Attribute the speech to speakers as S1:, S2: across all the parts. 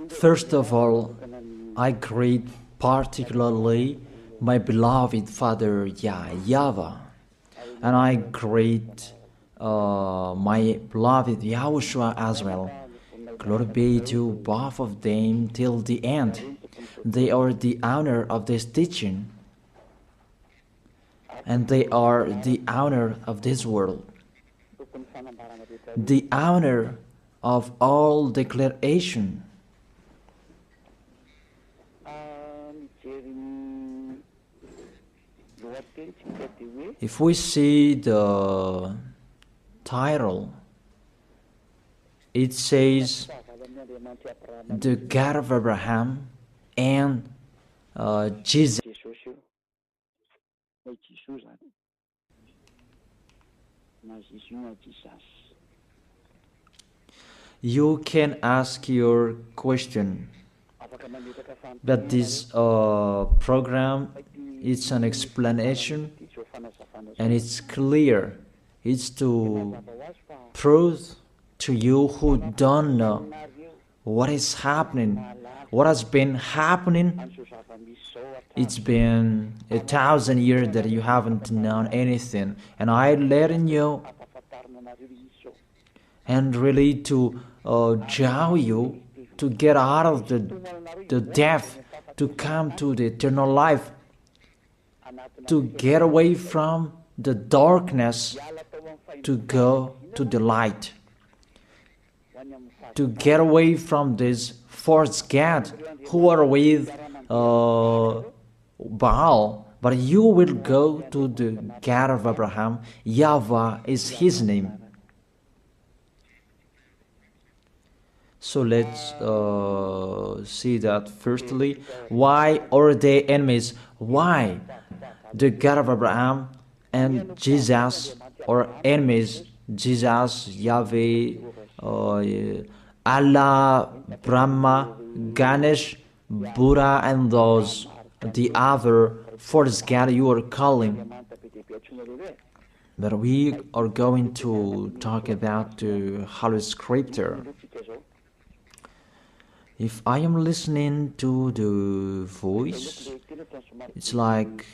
S1: First of all, I greet particularly my beloved Father YAHVAH, and I greet my beloved YAHOSHUA as well. Glory be to both of them till the end. They are the honor of this teaching, and they are the honor of this world, the honor of all declaration. If we see the title, it says the God of Abraham and Jesus. You can ask your question, but this program, it's an explanation, and it's clear. It's to prove to you who don't know what is happening, what has been happening. It's been 1,000 years that you haven't known anything, and I'm letting you, and really to draw you to get out of the death, to come to the eternal life, to get away from the darkness, to go to the light, to get away from this false god who are with Baal, but you will go to the God of Abraham. YAHVAH is his name. So let's see that firstly. Why are they enemies? Why the God of Abraham and Jesus are enemies? Jesus, Yahweh, Allah, Brahma, Ganesh, Buddha, and those, the other false god you are calling. But we are going to talk about the Holy Scripture. If I am listening to the voice, it's like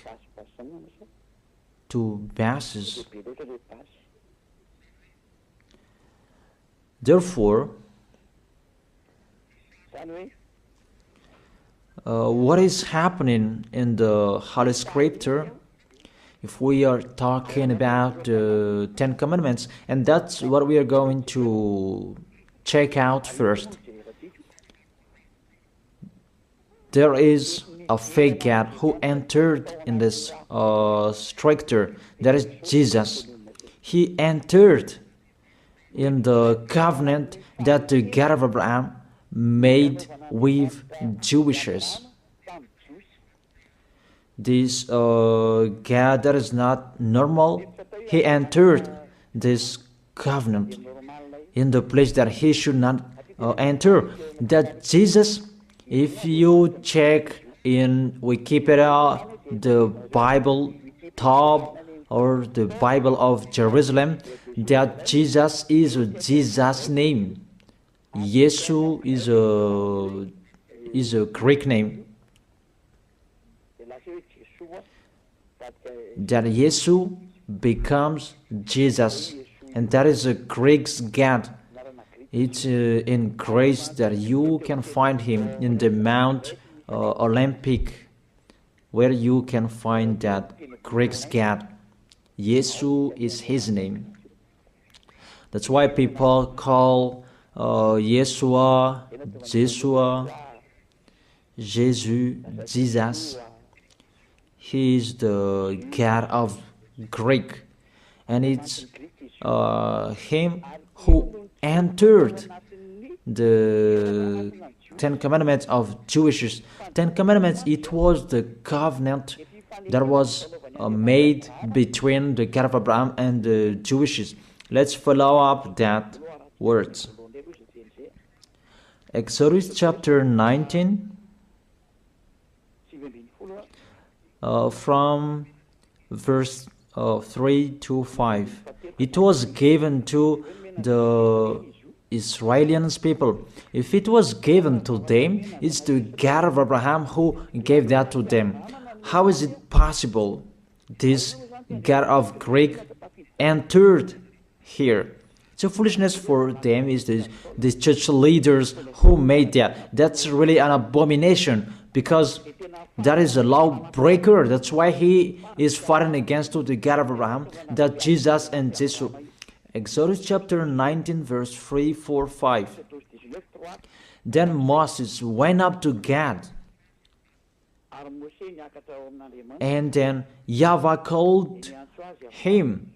S1: two basses. Therefore, what is happening in the Holy Scripture? If we are talking about the 10 Commandments, and that's what we are going to check out first. There is a fake God who entered in this Scripture. That is Jesus. He entered in the covenant that the God of Abraham made with Jewishes. This God that is not normal, he entered this covenant in the place that he should not enter. That Jesus, if you check in Wikipedia, the Bible Top or the Bible of Jerusalem, that Jesus is Jesus' name. Yesu is a Greek name. That Yesu becomes Jesus, and that is a Greek God. It's in grace that you can find him in the Mount Olympic, where you can find that Greek God. Yesu is his name. That's why people call Yeshua, Jeshua, Jesus, Jesus. He is the God of Greek, and it's him who entered the 10 Commandments of Jewish. 10 Commandments, it was the covenant that was made between the God of Abraham and the Jewishes. Let's follow up that words. Exodus chapter 19, from verse 3 to 5. It was given to the Israelians people. If it was given to them, it's the God of Abraham who gave that to them. How is it possible this God of Greek entered here? It's a foolishness for them. Is the church leaders who made that. That's really an abomination, because that is a lawbreaker. That's why he is fighting against the God of Abraham, that Jesus and Jesus. Exodus chapter 19 verse 3, 4, 5. Then Moses went up to Gad, and then YAHVAH called him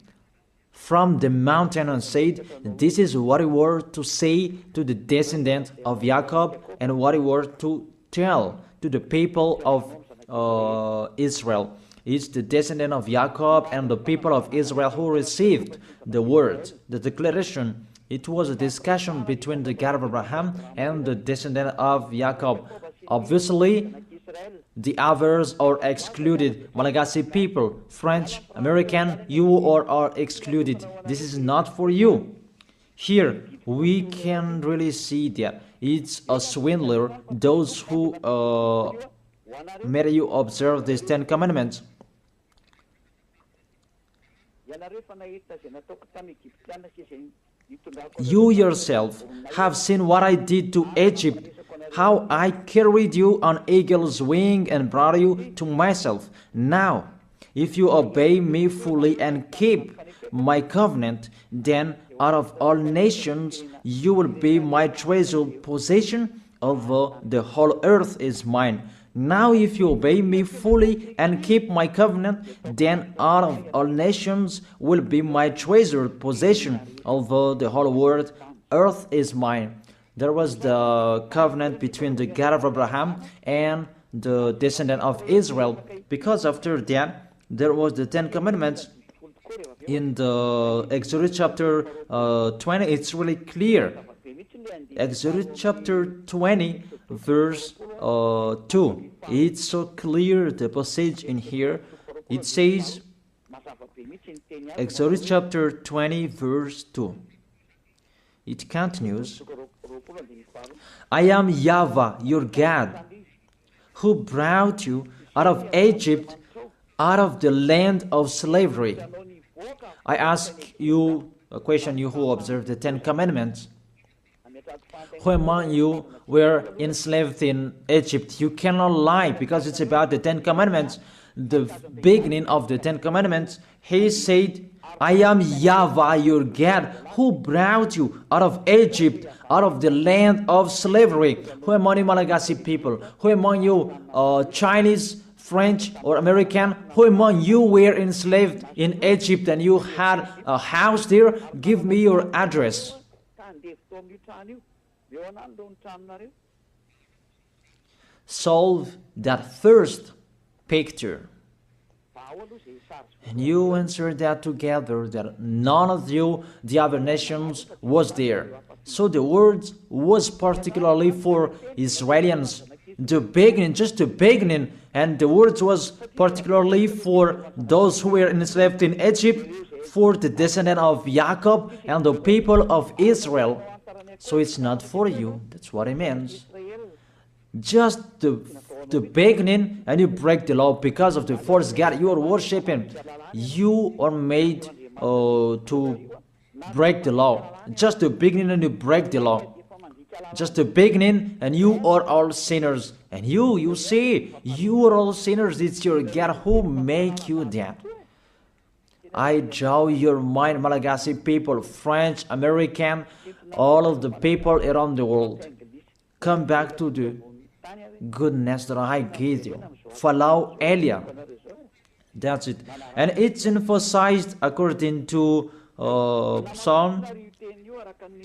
S1: from the mountain and said, "This is what you were to say to the descendant of Jacob, and what you were to tell to the people of Israel." It's the descendant of Jacob and the people of Israel who received the word, the declaration. It was a discussion between the God of Abraham and the descendant of Jacob. Obviously, the others are excluded. Malagasy people, French, American, you are excluded. This is not for you. Here, we can really see that it's a swindler, those who made you observe these 10 commandments. You yourself have seen what I did to Egypt, how I carried you on eagle's wing and brought you to myself. Now, if you obey me fully and keep my covenant, then out of all nations you will be my treasured possession, although the whole earth is mine. Now if you obey me fully and keep my covenant, then out of all nations will be my treasured possession, although the whole world, earth is mine. There was the covenant between the God of Abraham and the descendant of Israel. Because after that, there was the 10 commandments. In the Exodus chapter 20, it's really clear. Exodus chapter 20 verse 2. It's so clear, the passage in here. It says, Exodus chapter 20 verse 2. It continues, "I am YAHVAH, your God, who brought you out of Egypt, out of the land of slavery." I ask you a question, you who observe the 10 commandments. Who among you were enslaved in Egypt? You cannot lie, because it's about the 10 commandments. The beginning of the 10 commandments, he said, "I am YAHVAH, your God, who brought you out of Egypt, out of the land of slavery." Who among you Malagasy people? Who among you Chinese, French, or American? Who among you were enslaved in Egypt and you had a house there? Give me your address. Solve that first picture. And you answer that together, that none of you, the other nations, was there. So the words was particularly for Israelians. The beginning, just the beginning, and the words was particularly for those who were enslaved in Egypt, for the descendant of Jacob and the people of Israel. So it's not for you. That's what it means. Just the beginning, and you break the law because of the false God you are worshiping. You are made to break the law. Just the beginning, and you break the law. Just the beginning, and you are all sinners. And you see, you are all sinners. It's your God who make you that. I draw your mind, Malagasy people, French, American, all of the people around the world. Come back to the goodness that I give you. Follow Elia. That's it. And it's emphasized according to Psalm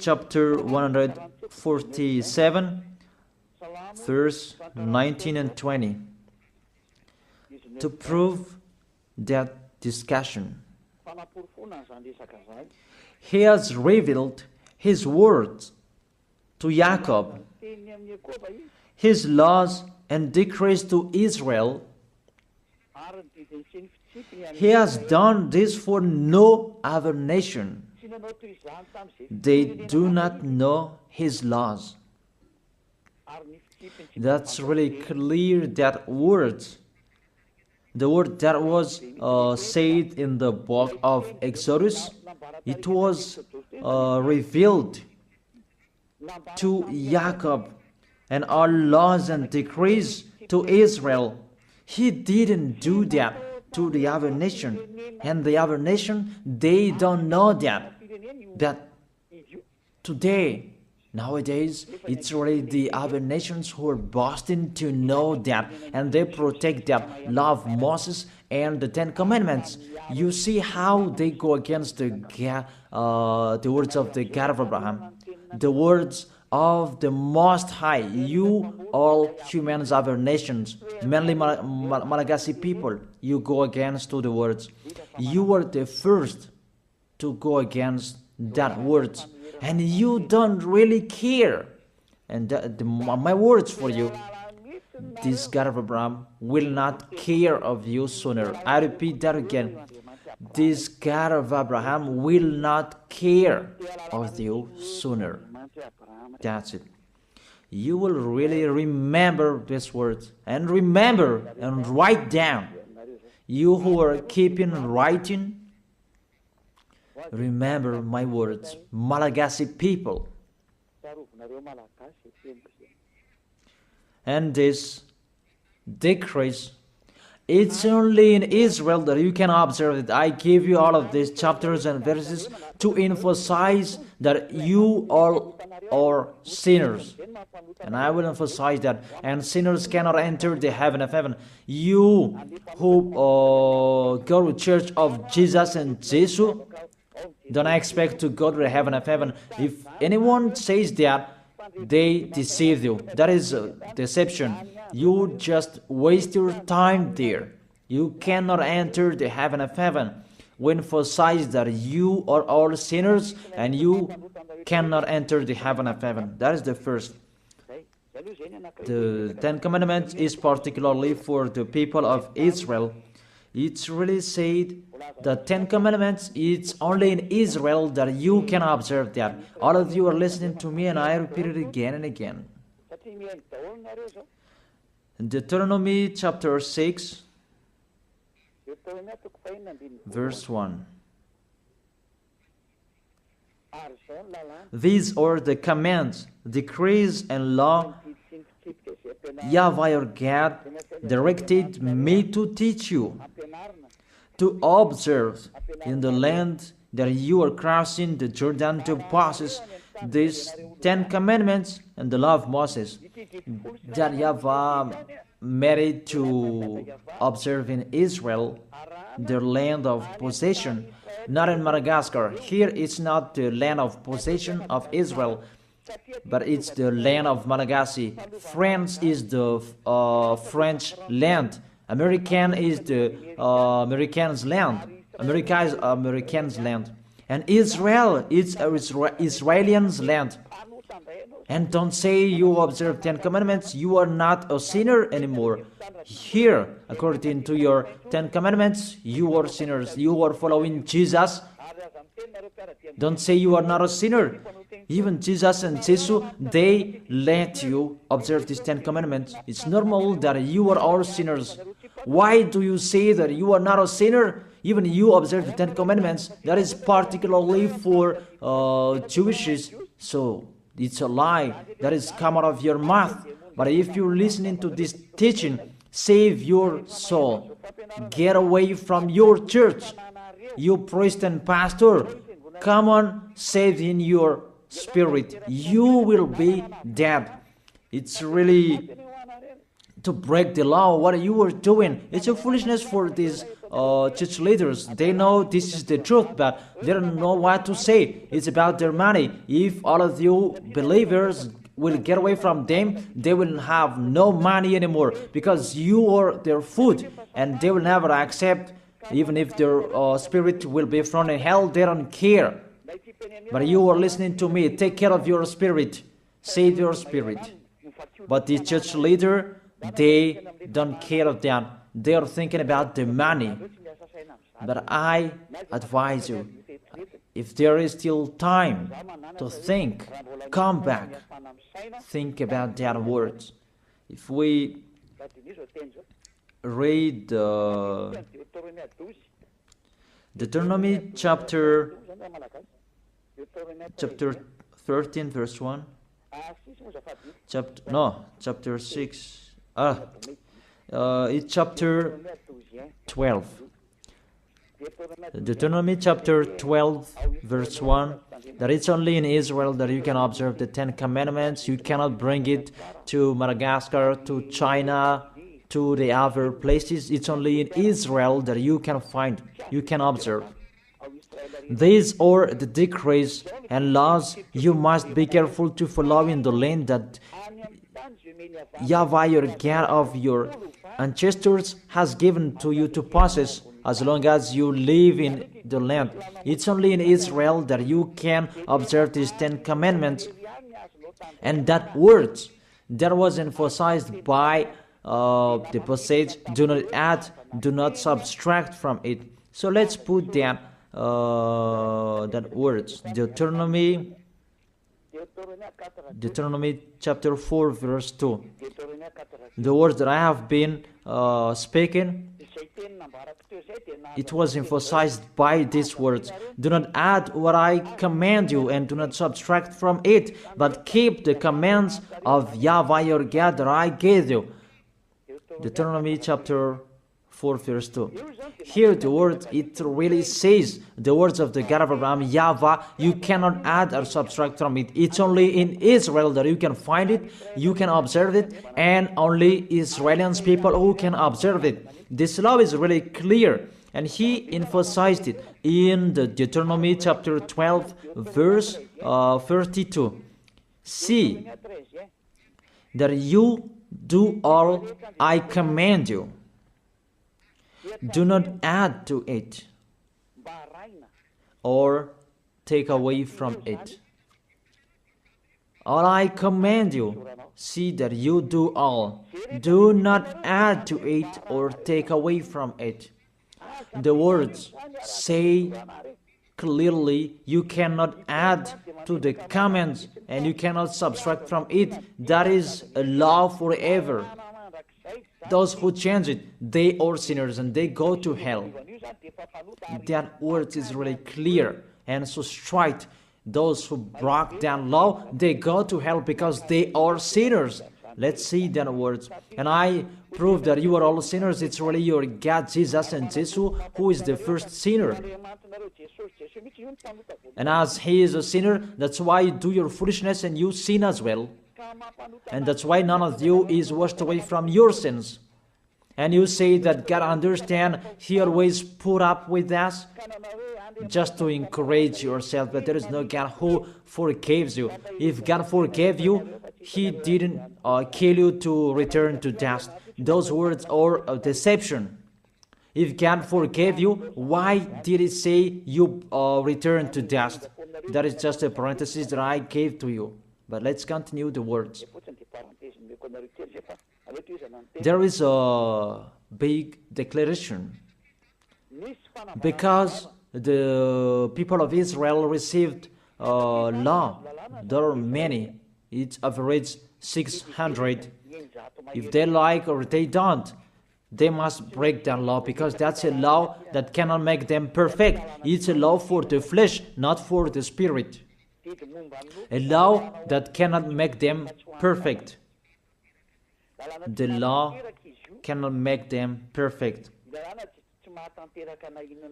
S1: chapter 147, verse 19 and 20. To prove that discussion, he has revealed his words to Jacob, his laws and decrees to Israel. He has done this for no other nation. They do not know His laws. That's really clear, that word. The word that was said in the book of Exodus, it was revealed to Jacob, and all laws and decrees to Israel. He didn't do that to the other nation, and the other nation, they don't know that. That today, nowadays, it's really the other nations who are boasting to know that, and they protect that, love Moses and the Ten Commandments. You see how they go against the words of the God of Abraham, the words of the Most High. You, all humans, other nations, mainly Malagasy people, you go against to the words. You were the first to go against that words, and you don't really care. And my words for you, this God of Abraham will not care of you sooner. I repeat that again. This God of Abraham will not care of you sooner. That's it. You will really remember these words, and remember and write down. You who are keeping writing, remember my words, Malagasy people. And this decrease, it's only in Israel that you can observe it. I give you all of these chapters and verses to emphasize that you all are sinners. And I will emphasize that. And sinners cannot enter the heaven of heaven. You who go to church of Jesus and Jesus, don't expect to go to the heaven of heaven. If anyone says that, they deceive you. That is deception. You just waste your time there. You cannot enter the heaven of heaven. We emphasize that you are all sinners and you cannot enter the heaven of heaven. That is the first. The Ten Commandments is particularly for the people of Israel. It's really said the Ten Commandments, it's only in Israel that you can observe that. All of you are listening to me and I repeat it again and again. Deuteronomy chapter 6, verse 1. These are the commands, decrees, and law YAHVAH your God directed me to teach you, to observe in the land that you are crossing the Jordan to possess these 10 commandments and the law of Moses, that YAHVAH made it to observe in Israel, their land of possession, not in Madagascar. Here it's not the land of possession of Israel, but it's the land of Malagasy. France is the French land. American is the Americans' land. America is Americans' land. And Israel is Israelians' land. And don't say you observe 10 commandments, you are not a sinner anymore. Here, according to your 10 commandments, you are sinners. You are following Jesus. Don't say you are not a sinner. Even Jesus and Jesus, they let you observe these 10 commandments. It's normal that you are all sinners. Why do you say that you are not a sinner? Even you observe the 10 commandments. That is particularly for Jewishes. So it's a lie that is come out of your mouth. But if you're listening to this teaching, save your soul. Get away from your church. You priest and pastor, come on, save in your spirit. You will be dead. It's really to break the law, what you are doing. It's a foolishness for these church leaders. They know this is the truth, but they don't know what to say. It's about their money. If all of you believers will get away from them, they will have no money anymore, because you are their food, and they will never accept. Even if their spirit will be thrown in hell, they don't care. But you are listening to me. Take care of your spirit. Save your spirit. But the church leader, they don't care of that. They are thinking about the money. But I advise you, if there is still time to think, come back, think about that words. If we read Deuteronomy chapter 13 verse 1, chapter 6, it's chapter 12. Deuteronomy chapter 12 verse 1, that it's only in Israel that you can observe the 10 commandments. You cannot bring it to Madagascar, to China, to the other places. It's only in Israel that you can find, you can observe. These are the decrees and laws you must be careful to follow in the land that YAHVAH, your God of your ancestors, has given to you to possess, as long as you live in the land. It's only in Israel that you can observe these 10 commandments. And that word that was emphasized by the passage, do not add, do not subtract from it. So let's put that words, Deuteronomy chapter 4 verse 2. The words that I have been speaking, it was emphasized by these words. Do not add what I command you, and do not subtract from it, but keep the commands of YAHVAH your God that I gave you. Deuteronomy chapter 4 verse 2. Here the word, it really says, the words of the God of Abraham, YAHVAH, you cannot add or subtract from it. It's only in Israel that you can find it, you can observe it, and only Israelians people who can observe it. This law is really clear, and he emphasized it in the Deuteronomy chapter 12 verse 32. See that you do all I command you. Do not add to it or take away from it. All I command you, see that you do all. Do not add to it or take away from it. The words say clearly you cannot add to the commands and you cannot subtract from it. That is a law forever. Those who change it, they are sinners and they go to hell. That word is really clear and so straight. Those who broke that law, they go to hell because they are sinners. Let's see that words. And I prove that you are all sinners. It's really your God, Jesus and Jesus, who is the first sinner. And as he is a sinner, that's why you do your foolishness and you sin as well. And that's why none of you is washed away from your sins. And you say that God understands, he always put up with us, just to encourage yourself, but there is no God who forgives you. If God forgave you, he didn't kill you to return to dust. Those words are a deception. If God forgave you, why did he say you return to dust? That is just a parenthesis that I gave to you. But let's continue the words. There is a big declaration. Because the people of Israel received law, there are many. It's average 600. If they like or they don't, they must break that law, because that's a law that cannot make them perfect. It's a law for the flesh, not for the spirit. A law that cannot make them perfect. The law cannot make them perfect.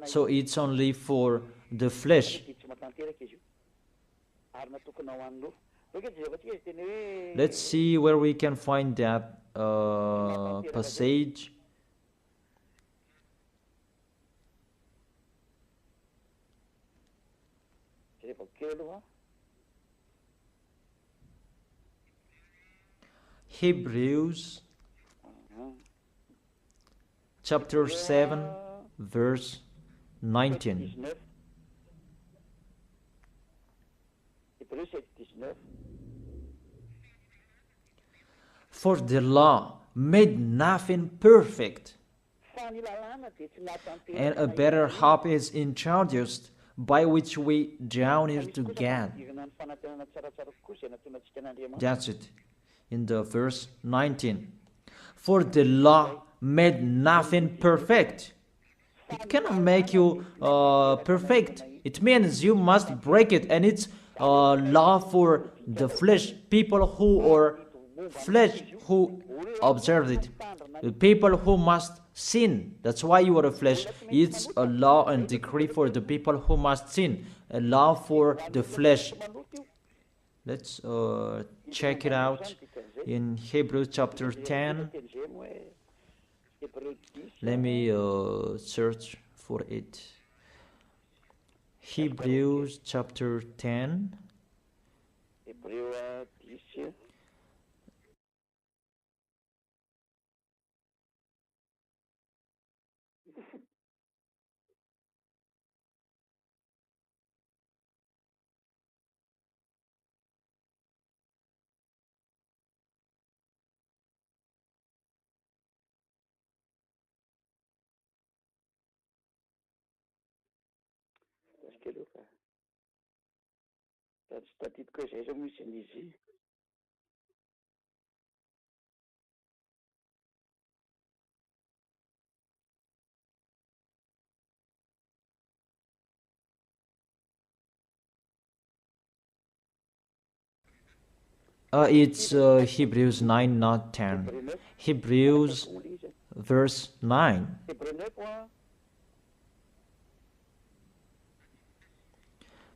S1: So it's only for the flesh. Let's see where we can find that passage. Hebrews chapter 7 verse 19. For the law made nothing perfect, and a better hope is introduced by which we draw near to God. That's it. In the verse 19. For the law made nothing perfect. It cannot make you perfect. It means you must break it, and it's law for the flesh, people who are flesh who observe it, the people who must sin. That's why you are a flesh. It's a law and decree for the people who must sin, a law for the flesh. Let's check it out in Hebrews chapter 10. Let me search for it. Hebrews chapter 10. It's Hebrews 9, not 10. Hebrews verse 9.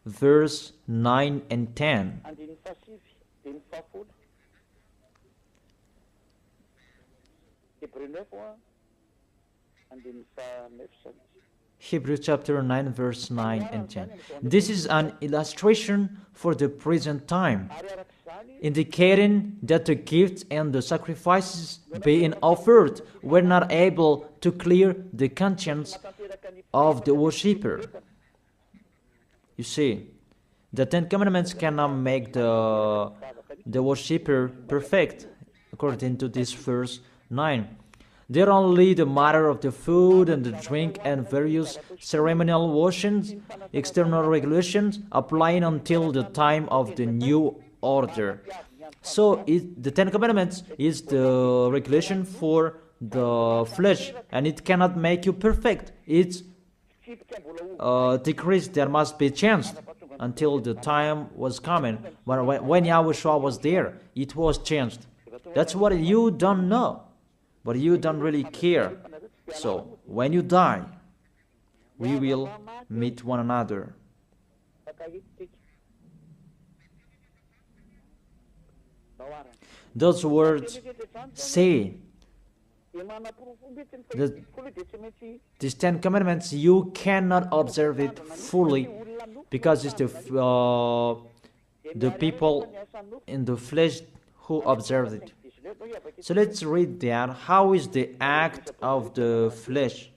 S1: Verse 9 and 10. Hebrews chapter 9, verse 9 and 10. This is an illustration for the present time, indicating that the gifts and the sacrifices being offered were not able to clear the conscience of the worshipper. You see, the Ten Commandments cannot make the worshipper perfect, according to this verse 9. They're only the matter of the food and the drink and various ceremonial washings, external regulations applying until the time of the new order. So the Ten Commandments is the regulation for the flesh, and it cannot make you perfect. It's decrease that must be changed until the time was coming. But when YAHVAH was there, it was changed. That's what you don't know, but you don't really care. So when you die, we will meet one another. Those words say that these Ten Commandments, you cannot observe it fully because it's the people in the flesh who observe it. So let's read that. How is the act of the flesh?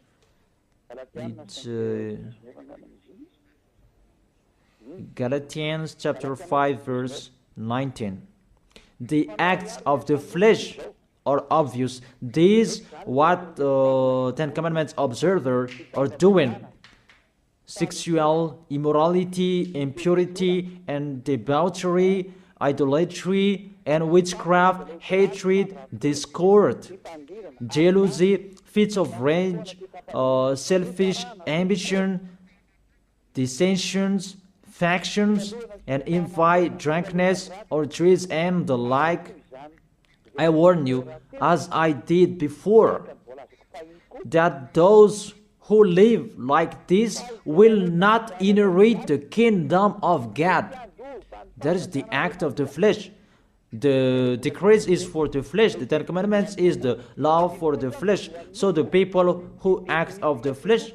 S1: It's Galatians chapter 5 verse 19. The acts of the flesh are obvious. These what Ten Commandments observers are doing: sexual immorality, impurity, and debauchery, idolatry, and witchcraft, hatred, discord, jealousy, fits of rage, selfish ambition, dissensions, factions, and envy, drunkenness, orgies, and the like. I warn you, as I did before, that those who live like this will not inherit the kingdom of God. That is the act of the flesh. The decrease is for the flesh. The Ten Commandments is the law for the flesh. So the people who act of the flesh,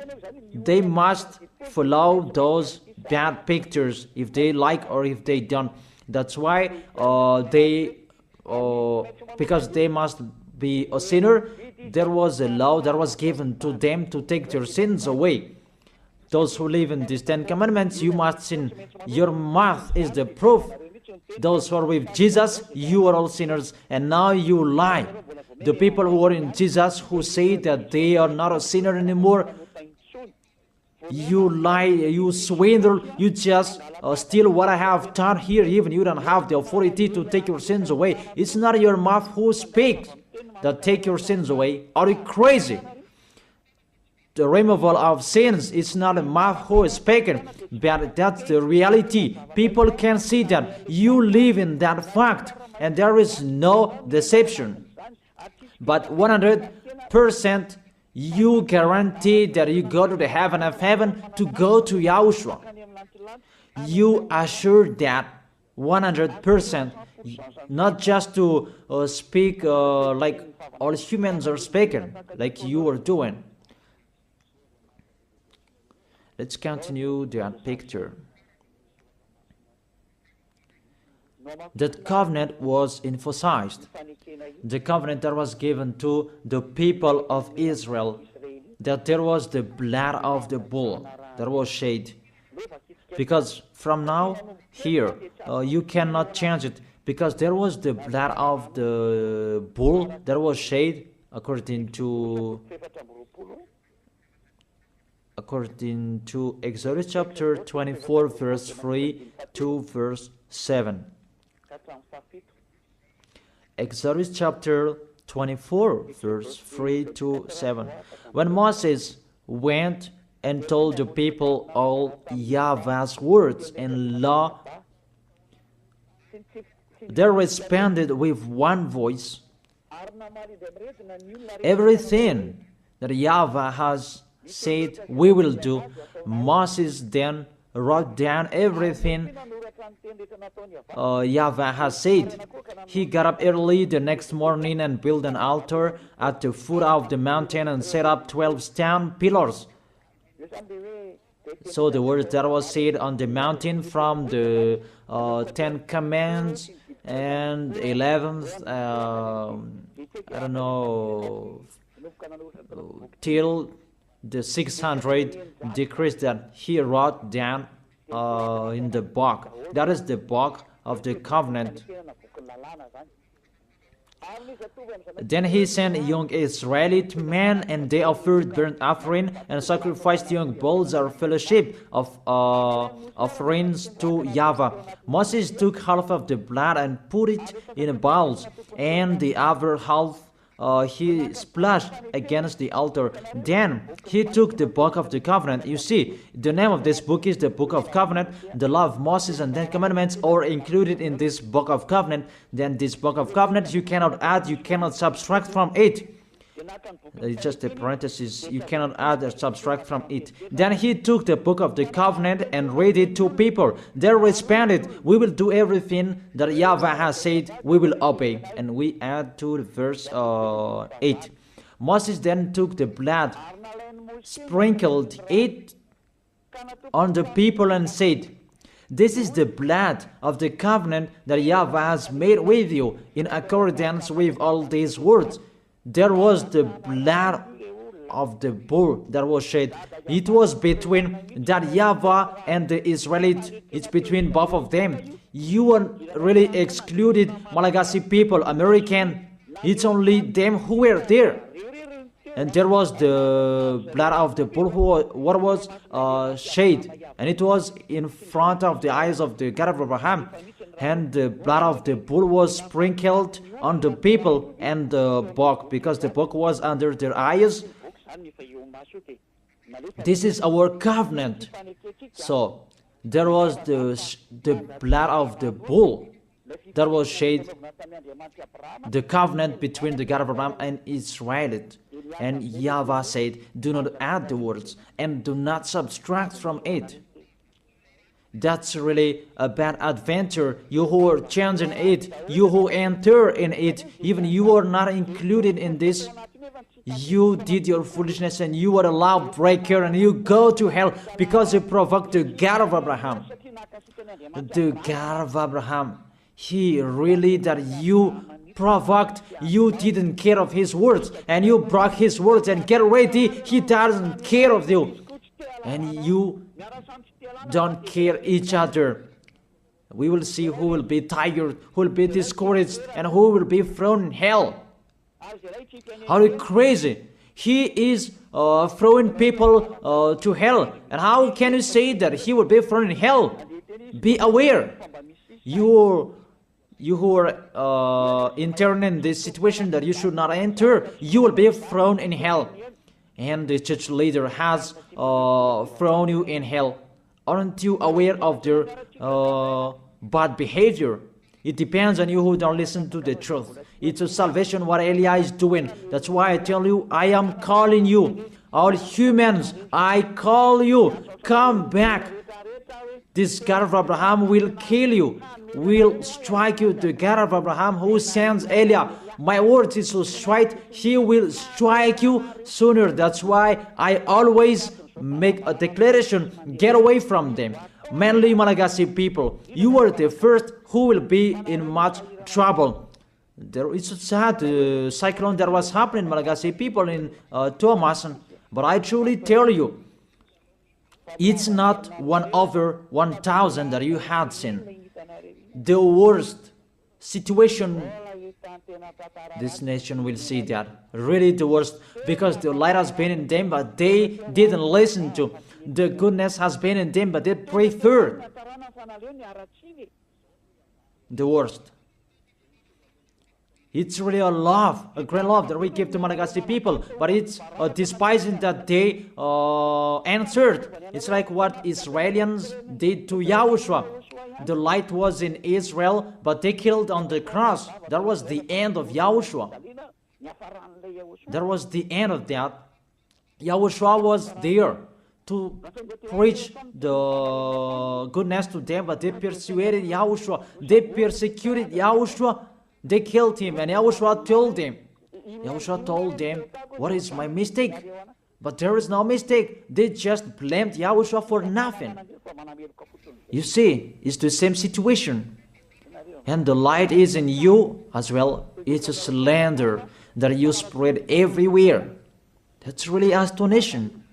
S1: they must follow those bad pictures if they like or if they don't. That's why because they must be a sinner, there was a law that was given to them to take their sins away. Those who live in these Ten Commandments, you must sin. Your mouth is the proof. Those who are with Jesus, you are all sinners, and now you lie. The people who are in Jesus, who say that they are not a sinner anymore, You lie, you swindle, you just steal what I have done here. Even you don't have the authority to take your sins away. It's not your mouth who speaks that take your sins away. Are you crazy? The removal of sins is not a mouth who is speaking, but that's the reality. People can see that you live in that fact, and there is no deception. But 100%, you guarantee that you go to the heaven of heaven to go to Yahushua. You assure that 100%, not just to speak like all humans are speaking, like you are doing. Let's continue that picture. That covenant was emphasized. The covenant that was given to the people of Israel, that there was the blood of the bull that was shed. Because from now, here, you cannot change it, because there was the blood of the bull that was shed according to Exodus chapter 24, verse 3 to verse 7. Exodus chapter 24, verse 3 to 7. When Moses went and told the people all YAHVAH's words and law, they responded with one voice. Everything that YAHVAH has said we will do. Moses then wrote down everything YAHVAH has said. He got up early the next morning and built an altar at the foot of the mountain and set up 12 stone pillars. So the words that was said on the mountain from the 10 Commandments and 11th, I don't know, till the 600 decrees that he wrote down in the book. That is the book of the covenant. Then he sent young Israelite men, and they offered burnt offering and sacrificed young bulls or fellowship of offerings to YAHVAH. Moses took half of the blood and put it in bowls, and the other half he splashed against the altar. Then he took the book of the covenant. You see, the name of this book is the book of covenant. The law of Moses and 10 commandments are included in this book of covenant. Then this book of covenant, you cannot add, you cannot subtract from it. It's just a parenthesis. You cannot add or subtract from it. Then he took the book of the covenant and read it to people. They responded, we will do everything that YAHVAH has said, we will obey. And we add to the verse 8. Moses then took the blood, sprinkled it on the people and said, this is the blood of the covenant that YAHVAH has made with you in accordance with all these words. There was the blood of the bull that was shed. It was between that YAHVAH and the Israelites. It's between both of them. You are really excluded Malagasy people, American. It's only them who were there. And there was the blood of the bull what was shed. And it was in front of the eyes of the God of Abraham. And the blood of the bull was sprinkled on the people and the book, because the book was under their eyes. This is our covenant. So there was the blood of the bull that was shed, the covenant between the God of Abraham and Israel. And YAHVAH said, do not add the words and do not subtract from it. That's really a bad adventure. You who are changing it, you who enter in it, even you are not included in this. You did your foolishness and you are a lawbreaker and you go to hell because you provoked the God of Abraham. The God of Abraham, he really that you provoked, you didn't care of his words and you broke his words, and get ready, he doesn't care of you. And you don't care each other. We will see who will be tired, who will be discouraged, and who will be thrown in hell. Are you crazy? He is throwing people to hell. And how can you say that he will be thrown in hell? Be aware. You who are intern in this situation that you should not enter, you will be thrown in hell. And the church leader has thrown you in hell. Aren't you aware of their bad behavior? It depends on you who don't listen to the truth. It's a salvation what Elia is doing. That's why I tell you, I am calling you. All humans, I call you. Come back. This God of Abraham will kill you, will strike you. The God of Abraham who sends Elia. My word is so straight, he will strike you sooner. That's why I always make a declaration, get away from them. Mainly Malagasy people, you are the first who will be in much trouble. There is a sad cyclone that was happening in Malagasy people in Thomas, but I truly tell you, it's not 1 over 1,000 that you had seen. The worst situation, this nation will see that. Really the worst, because the light has been in them, but they didn't listen to. The goodness has been in them, but they preferred the worst. It's really a love, a great love that we give to Malagasy people, but it's despising that they answered. It's like what Israelis did to Yahushua. The light was in Israel, but they killed on the cross. That was the end of Yahushua. That was the end of that. Yahushua was there to preach the goodness to them, but they persuaded Yahushua. They persecuted Yahushua. They killed him, and Yahushua told them. Yahushua told them, what is my mistake? But there is no mistake. They just blamed Yahushua for nothing. You see, it's the same situation. And the light is in you as well. It's a slander that you spread everywhere. That's really astonishing.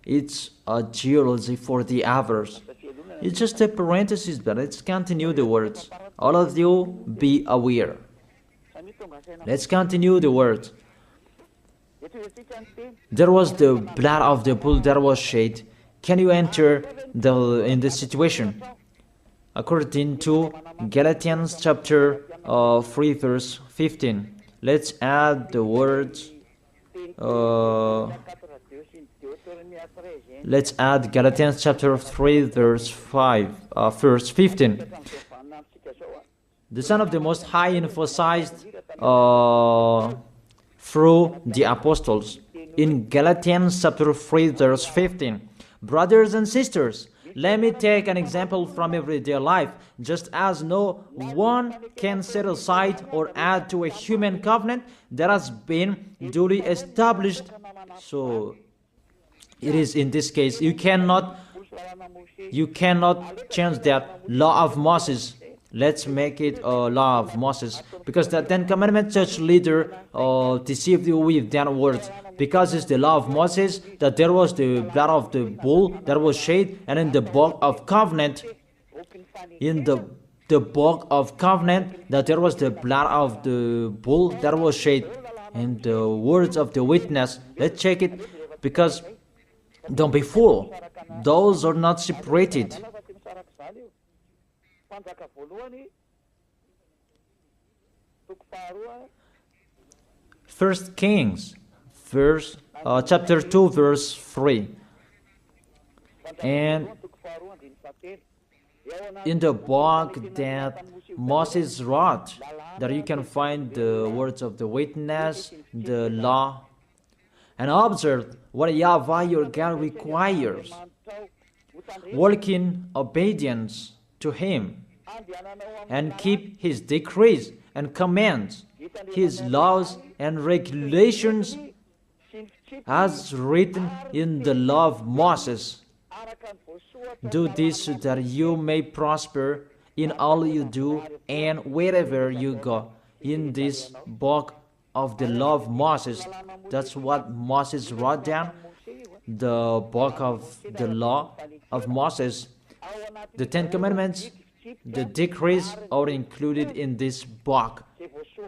S1: It's a geology for the others. It's just a parenthesis, but let's continue the words. All of you, be aware. Let's continue the words. There was the blood of the bull that was shed. Can you enter in this situation? According to Galatians chapter 3 verse 15. Let's add the words. Let's add Galatians chapter 3 verse verse 15. The Son of the Most High emphasized through the apostles in Galatians chapter 3 verse 15. Brothers and sisters, let me take an example from everyday life. Just as no one can set aside or add to a human covenant that has been duly established, so it is in this case. You cannot change that law of Moses. Let's make it a law of Moses, because the Ten Commandment church leader deceived you with that words. Because it's the law of Moses that there was the blood of the bull that was shed, and in the book of covenant, in the book of covenant, that there was the blood of the bull that was shed, and the words of the witness. Let's check it, because don't be fooled. Those are not separated. First Kings, chapter 2, verse 3. And in the book that Moses wrote, that you can find the words of the witness, the law, and observe what YAHVAH your God requires. Walk in obedience to Him, and keep His decrees and commands, His laws and regulations, as written in the law of Moses. Do this so that you may prosper in all you do and wherever you go. In this book of the law of Moses, that's what Moses wrote down, the book of the law of Moses. The Ten Commandments, the decrees are included in this book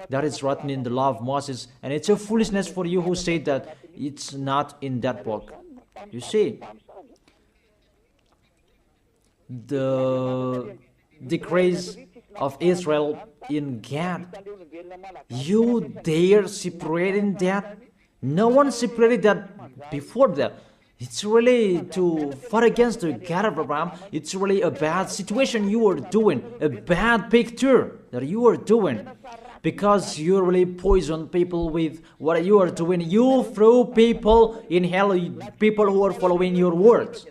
S1: that is written in the law of Moses. And it's a foolishness for you who say that It's not in that book. You see, the decrees of Israel in Gad, you dare separating that? No one separated that before that. It's really to fight against the God of Abraham. It's really a bad situation you are doing, a bad picture that you are doing, because you really poison people with what you are doing. You throw people in hell, people who are following your words.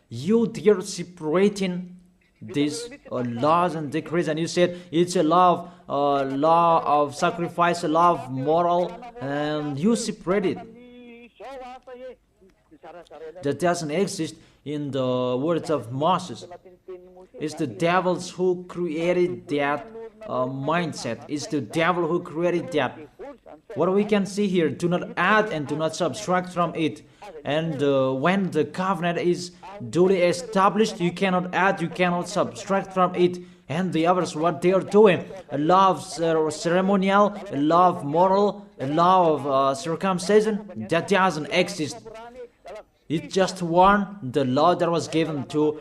S1: You dare separating these laws and decrees, and you said it's a law of sacrifice, a law of moral, and you separate it. That doesn't exist in the words of Moses. It's the devils who created that mindset. It's the devil who created that. What we can see here, do not add and do not subtract from it. And when the covenant is duly established, you cannot add, you cannot subtract from it. And the others, what they are doing, a law of ceremonial, a law of moral, a law of circumcision, that doesn't exist. It's just one, the law that was given to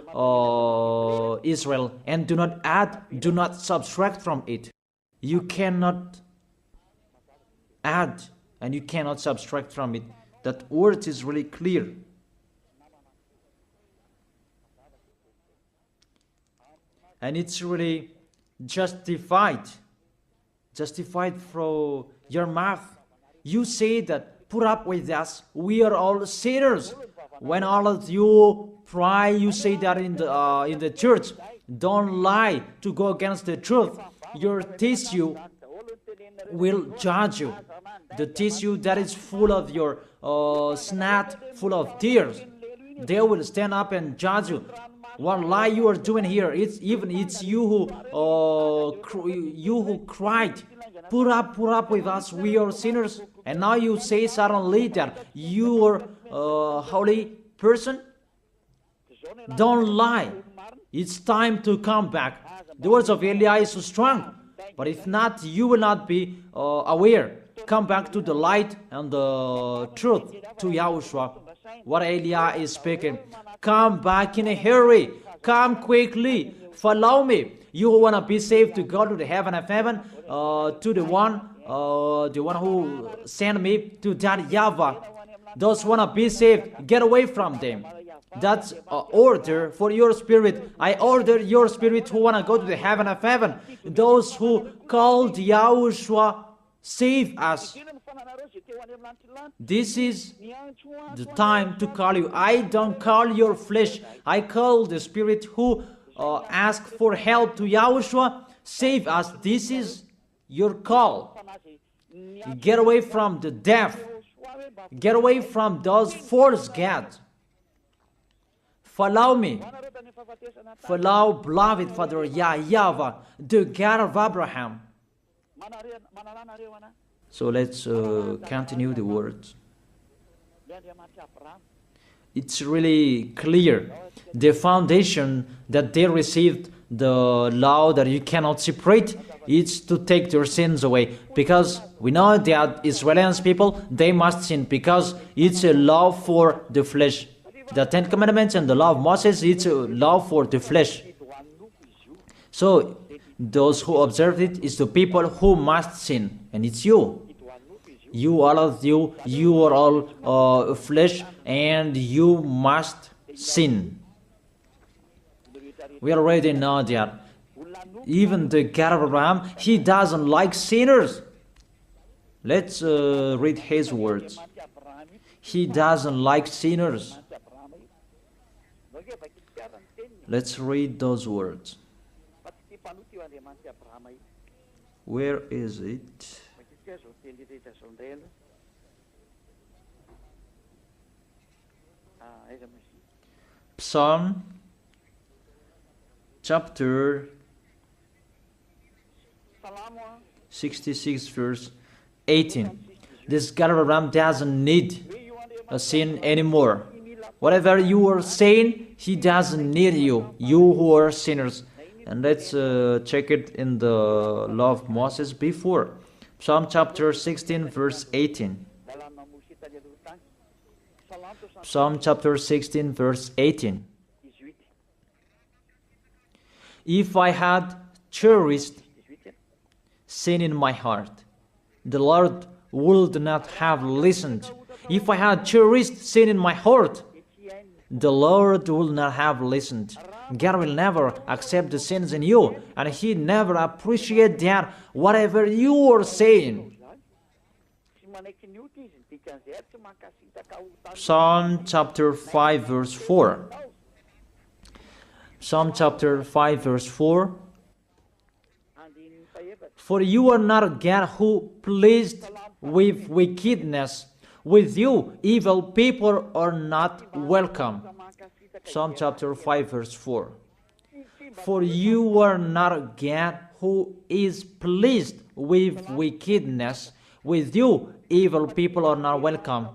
S1: Israel. And do not add, do not subtract from it. You cannot add and you cannot subtract from it. That word is really clear. And it's really justified from your mouth. You say that, put up with us, we are all sinners. When all of you pray, you say that in the church. Don't lie to go against the truth. Your tissue will judge you. The tissue that is full of your snot, full of tears, they will stand up and judge you. What lie you are doing here? It's you who cried, put up with us, we are sinners, and now you say suddenly that you are a holy person. Don't lie. It's time to come back. The words of Eli is so strong, but if not, you will not be aware. Come back to the light and the truth, to Yahushua. What Eli is speaking. Come back in a hurry. Come quickly. Follow me. You who want to be saved, to go to the heaven of heaven, to the one who sent me, to that YAHVAH. Those who want to be saved, get away from them. That's order for your spirit. I order your spirit who want to go to the heaven of heaven. Those who called Yahushua, save us. This is the time to call you. I don't call your flesh. I call the spirit who ask for help to Yahushua. Save us. This is your call. Get away from the deaf. Get away from those false gods. Follow me. Follow beloved Father YAHVAH, the God of Abraham. So let's continue the words. It's really clear. The foundation that they received, the law that you cannot separate, is to take their sins away. Because we know that Israeli people, they must sin because it's a law for the flesh. The Ten Commandments and the law of Moses, it's a law for the flesh. So those who observe it is the people who must sin, and it's you. You, all of you, you are all flesh, and you must sin. We already know that. Even the God of Abraham, he doesn't like sinners. Let's read his words. He doesn't like sinners. Let's read those words. Where is it? Psalm chapter 66 verse 18. This God of Abraham doesn't need a sin anymore. Whatever you are saying, he doesn't need you. You who are sinners. And let's check it in the law of Moses before. Psalm chapter 16 verse 18. Psalm chapter 16 verse 18. If I had cherished sin in my heart, the Lord would not have listened. If I had cherished sin in my heart, the Lord will not have listened. God will never accept the sins in you, and He never appreciate that whatever you are saying. Psalm chapter 5 verse 4. Psalm chapter 5 verse 4. For you are not a God who pleased with wickedness. With you, evil people are not welcome. Psalm chapter 5 verse 4. For you are not a God who is pleased with wickedness. With you, evil people are not welcome.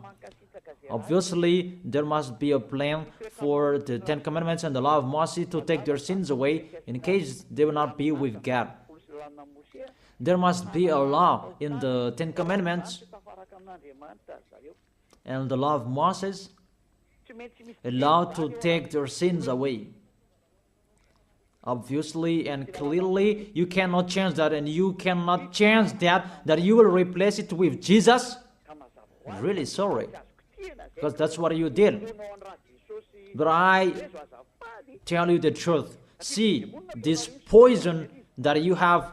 S1: Obviously, there must be a plan for the Ten Commandments and the law of Moses to take their sins away in case they will not be with God. There must be a law in the Ten Commandments and the law of Moses, a law to take their sins away. Obviously and clearly, you cannot change that, and you cannot change that you will replace it with Jesus. Really sorry, because that's what you did. But I tell you the truth. See, this poison that you have,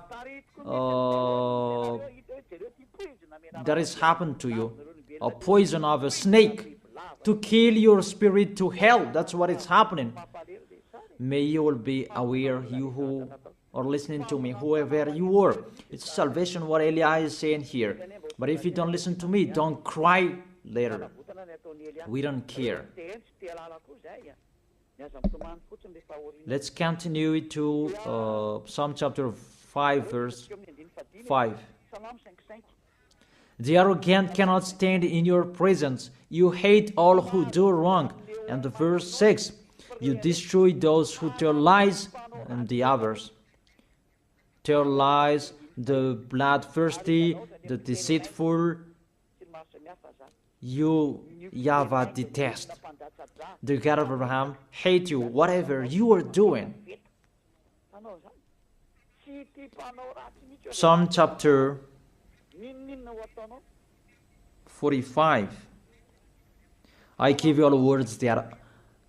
S1: that has happened to you, a poison of a snake to kill your spirit to hell. That's what is happening. May you will be aware, you who are listening to me, whoever you are. It's salvation what Eli is saying here. But if you don't listen to me, don't cry later. We don't care. Let's continue to Psalm chapter 5 verse 5. The arrogant cannot stand in your presence. You hate all who do wrong. And the verse 6. You destroy those who tell lies, and the others. Tell lies, the bloodthirsty, the deceitful, you, YAHVAH, detest. The God of Abraham hate you, whatever you are doing. Psalm chapter 45. I give you all words that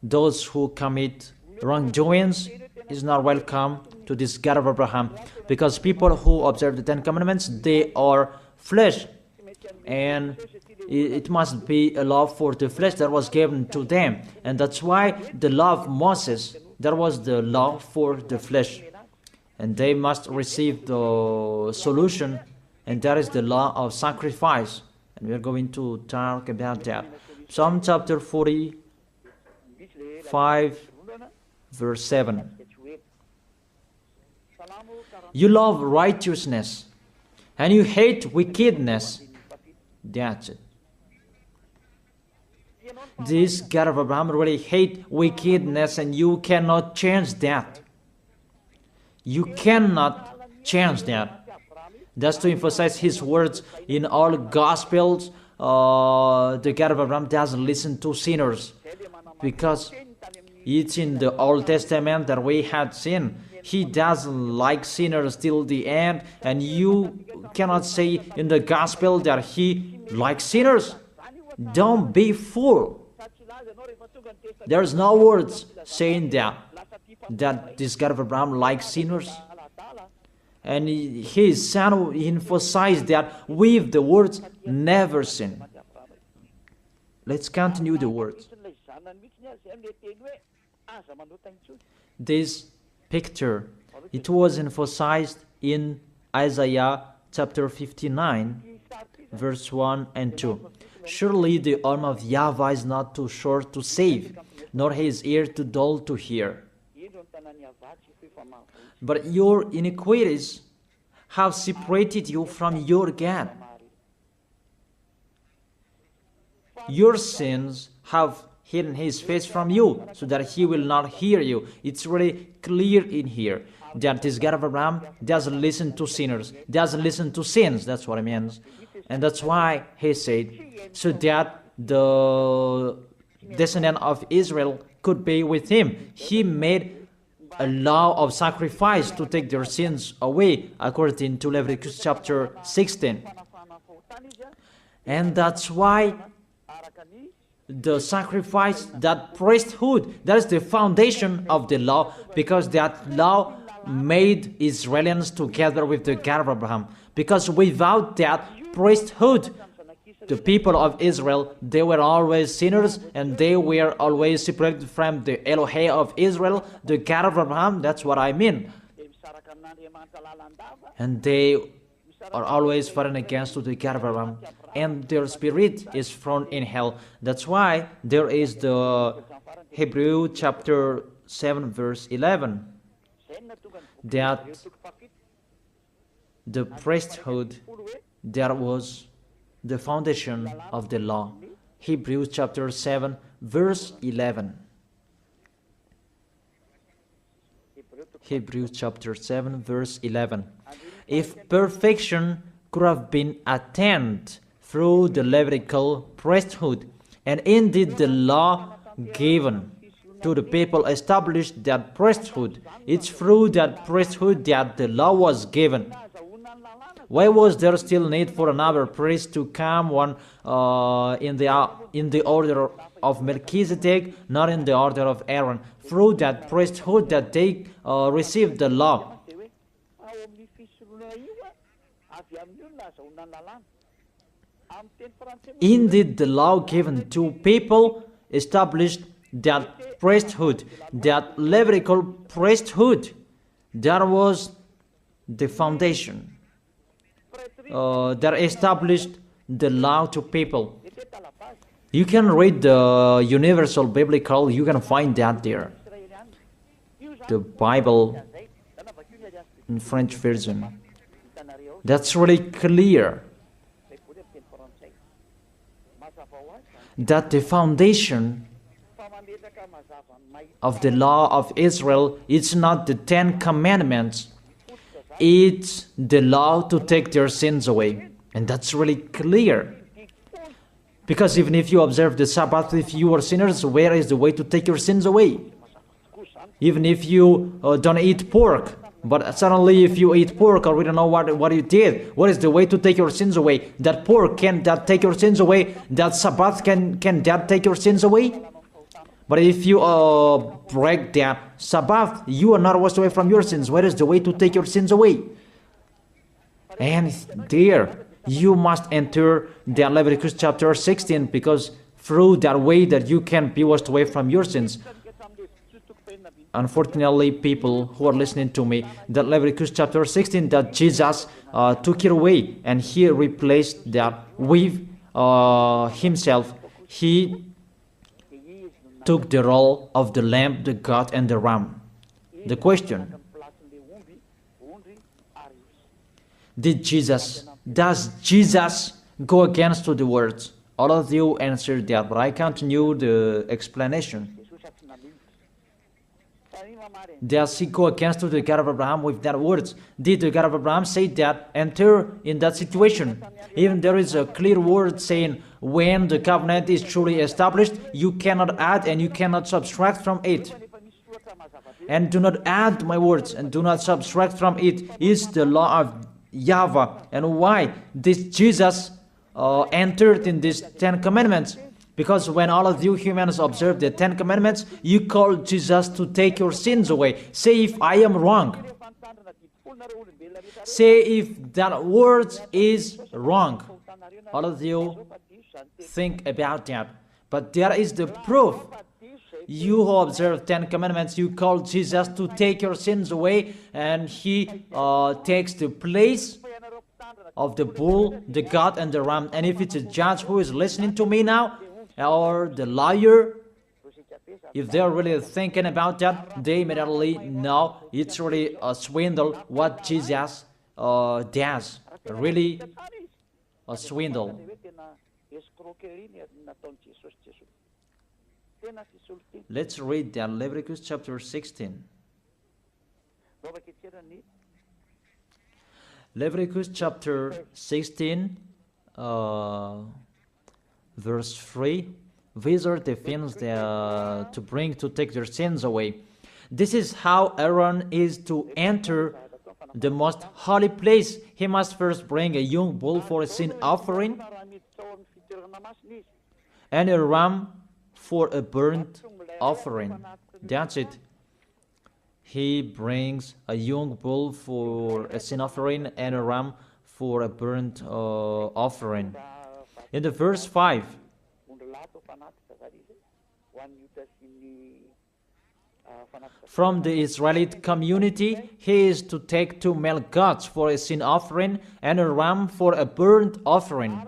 S1: those who commit wrongdoings is not welcome to this God of Abraham, because people who observe the Ten Commandments, they are flesh, and it must be a law for the flesh that was given to them, and that's why the law of Moses, that was the law for the flesh, and they must receive the solution, and that is the law of sacrifice, and we are going to talk about that. Psalm chapter 45 verse 7. You love righteousness and you hate wickedness. That's it. This God of Abraham really hate wickedness, and you cannot change that. You cannot change that. That's to emphasize his words in all Gospels. The God of Abraham doesn't listen to sinners, because it's in the Old Testament that we had seen. He doesn't like sinners till the end, and you cannot say in the Gospel that he likes sinners. Don't be fool. There's no words saying that this God of Abraham likes sinners. And his son emphasized that with the words, never sin. Let's continue the words. This picture, it was emphasized in Isaiah chapter 59, verse 1 and 2. Surely the arm of YAHVAH is not too short to save, nor his ear too dull to hear. But your iniquities have separated you from your God. Your sins have hidden his face from you, so that he will not hear you. It's really clear in here. that this God of Abraham doesn't listen to sinners, doesn't listen to sins. That's what it means. And that's why he said, so that the descendant of Israel could be with him. He made a law of sacrifice to take their sins away, according to Leviticus chapter 16. And that's why the sacrifice, that priesthood, that is the foundation of the law, because that law made Israelians together with the God of Abraham. Because without that priesthood, the people of Israel, they were always sinners, and they were always separated from the Elohim of Israel, the God of Abraham. That's what I mean. And they are always fighting against the God of Abraham, and their spirit is thrown in hell. That's why there is the Hebrew chapter 7 verse 11, that the priesthood, that was the foundation of the law. Hebrews chapter 7 verse 11. Hebrews chapter 7 verse 11. If perfection could have been attained through the Levitical priesthood, and indeed the law given to the people established that priesthood, it's through that priesthood that the law was given. Why was there still need for another priest to come, one in the order of Melchizedek, not in the order of Aaron? Through that priesthood that they received the law. Indeed, the law given to people established that priesthood, that Levitical priesthood. That was the foundation. That established the law to people. You can read the Universal Biblical, you can find that there. The Bible in French version. That's really clear. That the foundation of the law of Israel, it's not the 10 commandments. It's the law to take their sins away. And that's really clear. Because even if you observe the Sabbath, if you are sinners, where is the way to take your sins away? Even if you don't eat pork, but suddenly if you eat pork, or we don't know what you did, what is the way to take your sins away? That pork, can that take your sins away? That Sabbath, can that take your sins away? But if you break that Sabbath, you are not washed away from your sins. Where is the way to take your sins away? And there, you must enter the Leviticus chapter 16, because through that way that you can be washed away from your sins. Unfortunately, people who are listening to me, that Leviticus chapter 16, that Jesus took it away, and he replaced that with himself. He took the role of the lamb, the goat, and the ram. The question: does Jesus go against the words? All of you answered that, but I continue the explanation. Does he go against the God of Abraham with that words? Did the God of Abraham say that enter in that situation? Even there is a clear word saying, when the covenant is truly established, you cannot add and you cannot subtract from it. And do not add my words and do not subtract from it is the law of YAHVAH. And why this Jesus entered in these 10 commandments? Because when all of you humans observe the 10 commandments, you call Jesus to take your sins away. Say if I am wrong. Say if that word is wrong. All of you think about that. But there is the proof. You who observe 10 commandments, you call Jesus to take your sins away, and he takes the place of the bull, the goat, and the ram. And if it's a judge who is listening to me now, or the lawyer, if they're really thinking about that, they immediately know it's really a swindle what Jesus does. Really a swindle. Let's read that Leviticus chapter 16. Leviticus chapter 16, verse 3. These are the things that, to bring to take their sins away. This is how Aaron is to enter the most holy place. He must first bring a young bull for a sin offering and a ram for a burnt offering. That's it. He brings a young bull for a sin offering and a ram for a burnt offering. In the verse 5, from the Israelite community, he is to take 2 male goats for a sin offering and a ram for a burnt offering.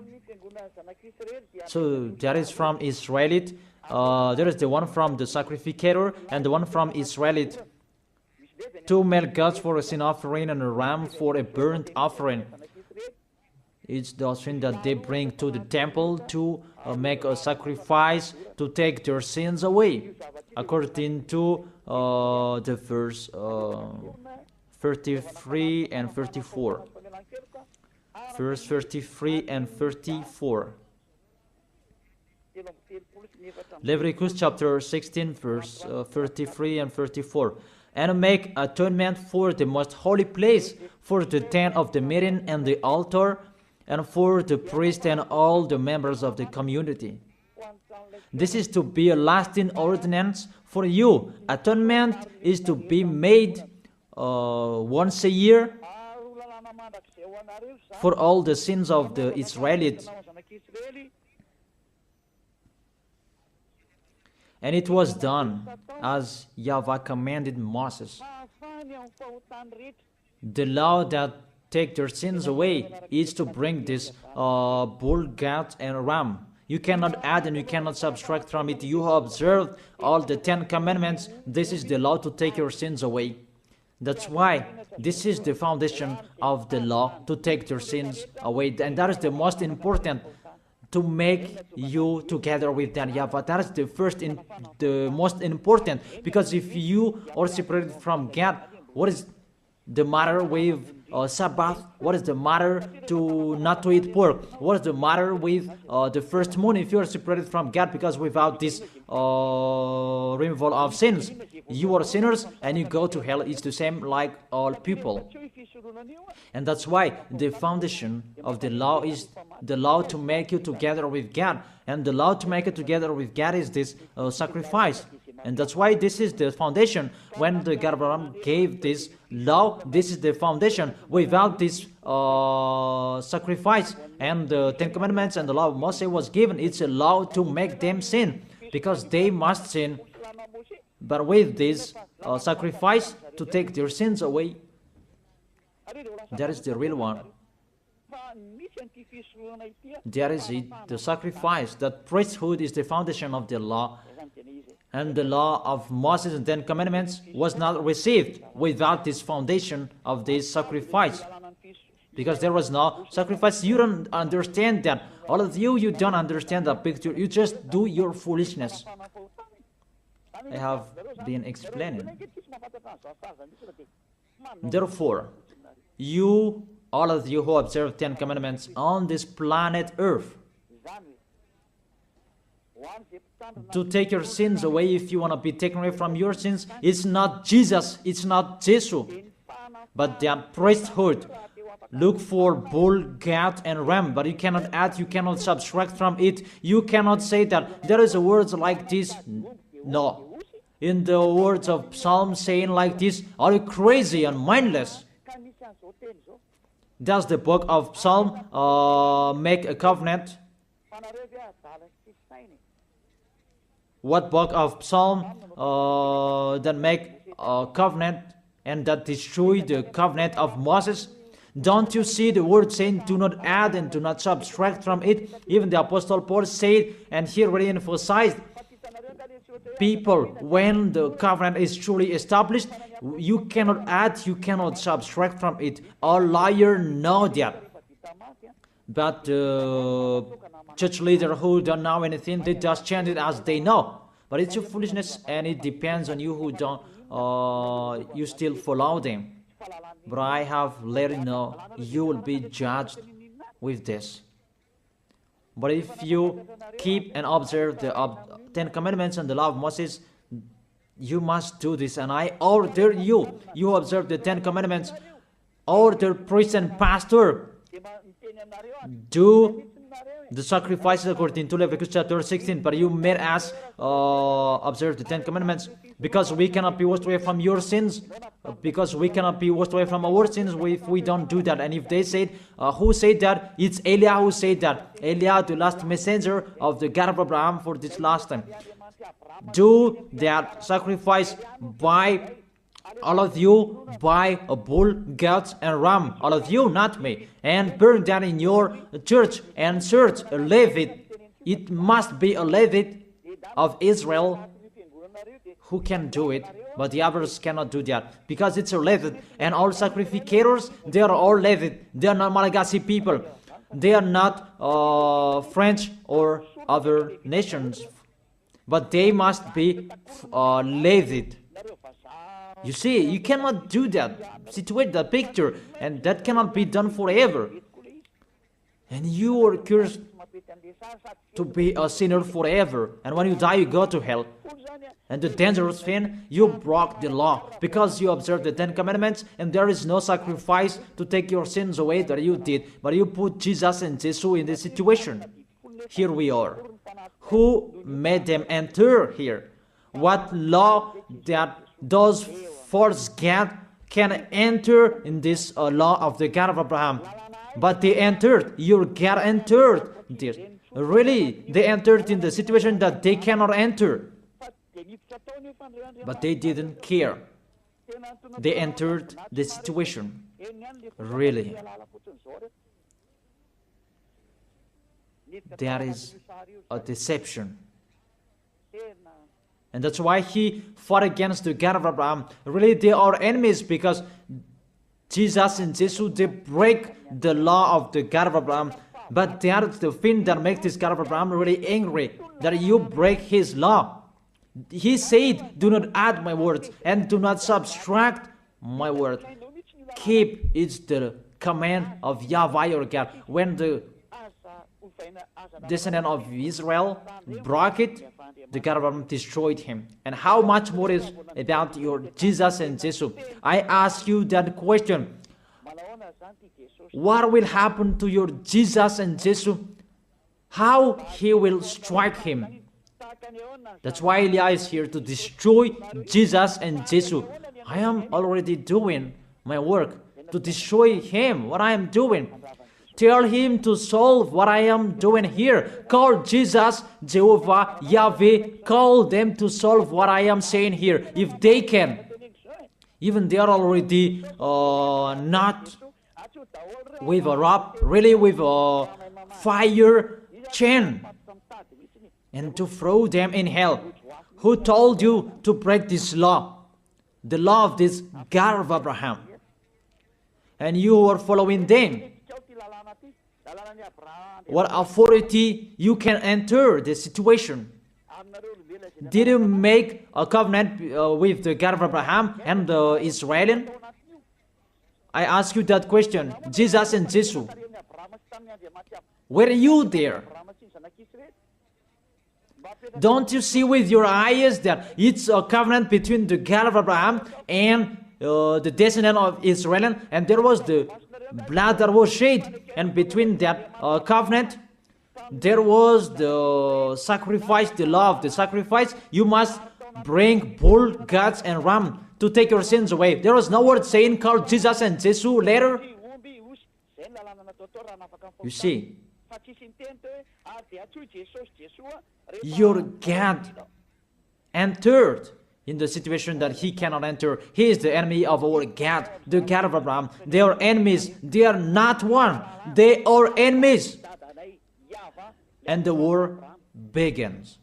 S1: So that is from Israelite. There is the one from the sacrificator and the one from Israelite. 2 male goats for a sin offering and a ram for a burnt offering. It's the offering that they bring to the temple to make a sacrifice to take their sins away, according to the verse 33 and 34. Verse 33 and 34. Leviticus chapter 16, verse 33 and 34. And make atonement for the most holy place, for the tent of the meeting and the altar, and for the priest and all the members of the community. This is to be a lasting ordinance for you. Atonement is to be made once a year for all the sins of the Israelites. And it was done as YAHVAH commanded Moses. The law that take their sins away is to bring this bull, goat, and ram. You cannot add and you cannot subtract from it. You have observed all the 10 commandments. This is the law to take your sins away. That's why this is the foundation of the law, to take your sins away. And that is the most important, to make you together with that YAHVAH. That is the most important, because if you are separated from God, what is the matter with Sabbath? What is the matter to not to eat pork? What is the matter with the first moon if you are separated from God? Because without this removal of sins, you are sinners and you go to hell. It's the same like all people. And that's why the foundation of the law is the law to make you together with God. And the law to make it together with God is this sacrifice. And that's why this is the foundation. When the God of Abraham gave this law, this is the foundation. Without this sacrifice and the 10 Commandments and the law of Moses was given, it's a law to make them sin, because they must sin. But with this sacrifice to take their sins away, that is the real one. That is it, the sacrifice. That priesthood is the foundation of the law. And the law of Moses and 10 Commandments was not received without this foundation of this sacrifice. Because there was no sacrifice. You don't understand that. All of you, you don't understand that picture. You just do your foolishness. I have been explaining. Therefore, you, all of you who observe 10 Commandments on this planet Earth, to take your sins away, if you want to be taken away from your sins, it's not Jesus, it's not Jesus, but that priesthood. Look for bull, goat, and ram, but you cannot add, you cannot subtract from it. You cannot say that there is a words like this. No. In the words of Psalm saying like this, are you crazy and mindless? Does the book of Psalm make a covenant? What book of Psalm that make a covenant and that destroy the covenant of Moses? Don't you see the word saying, do not add and do not subtract from it? Even the Apostle Paul said, and here really emphasized, people, when the covenant is truly established, you cannot add, you cannot subtract from it. All liars know that. But church leaders who don't know anything, they just chant it as they know. But it's your foolishness, and it depends on you who don't, you still follow them. But I have let you know, you will be judged with this. But if you keep and observe the 10 commandments and the law of Moses, you must do this. And I order you, you observe the 10 commandments, order priest and pastor, do the sacrifices according to Leviticus chapter 16. But you made us observe the 10 commandments, because we cannot be washed away from your sins, because we cannot be washed away from our sins if we don't do that. And if they said, who said that? It's Eliah who said that. Eliah, the last messenger of the God of Abraham for this last time. Do that sacrifice by all of you, by a bull, goats, and ram, all of you, not me, and burn that in your church and search a Levite. It must be a Levite of Israel who can do it, but the others cannot do that, because it's a Levite. And all sacrificators, they are all Levite. They are not Malagasy people. They are not French or other nations, but they must be Levite. You see, you cannot do that, situate that picture, and that cannot be done forever. And you are cursed to be a sinner forever, and when you die, you go to hell. And the dangerous thing, you broke the law, because you observed the 10 commandments, and there is no sacrifice to take your sins away that you did, but you put Jesus and Jesus in this situation. Here we are. Who made them enter here? What law that those false God can enter in this law of the God of Abraham? But they entered. Your God entered this. Really, they entered in the situation that they cannot enter. But they didn't care. They entered the situation. Really. That is a deception. And that's why he fought against the God of Abraham. Really, they are enemies, because Jesus and Jesus, they break the law of the God of Abraham. But that's the thing that makes this God of Abraham really angry, that you break his law. He said, do not add my words, and do not subtract my word. Keep, it's the command of YAHVAH your God. When the descendant of Israel broke it, the God of Abraham destroyed him. And how much more is about your Jesus and Jesus? I ask you that question. What will happen to your Jesus and Jesus? How he will strike him? That's why Eliah is here, to destroy Jesus and Jesus. I am already doing my work to destroy him, what I am doing. Tell him to solve what I am doing here. Call Jesus, Jehovah, Yahweh. Call them to solve what I am saying here, if they can. Even they are already not with a rope, really with a fire chain, and to throw them in hell. Who told you to break this law? The law of this God of Abraham. And you are following them. What authority you can enter the situation? Did you make a covenant with the God of Abraham and the Israelian? I ask you that question. Jesus and Jesus, were you there? Don't you see with your eyes that it's a covenant between the God of Abraham and the descendant of Israel, and there was the blood that was shed, and between that covenant there was the sacrifice, the law of the sacrifice. You must bring bull, goats, and ram to take your sins away. There was no word saying call Jesus and Jesus later. You see, your God entered in the situation that he cannot enter. He is the enemy of our God, the God of Abraham. They are enemies. They are not one. They are enemies. And the war begins.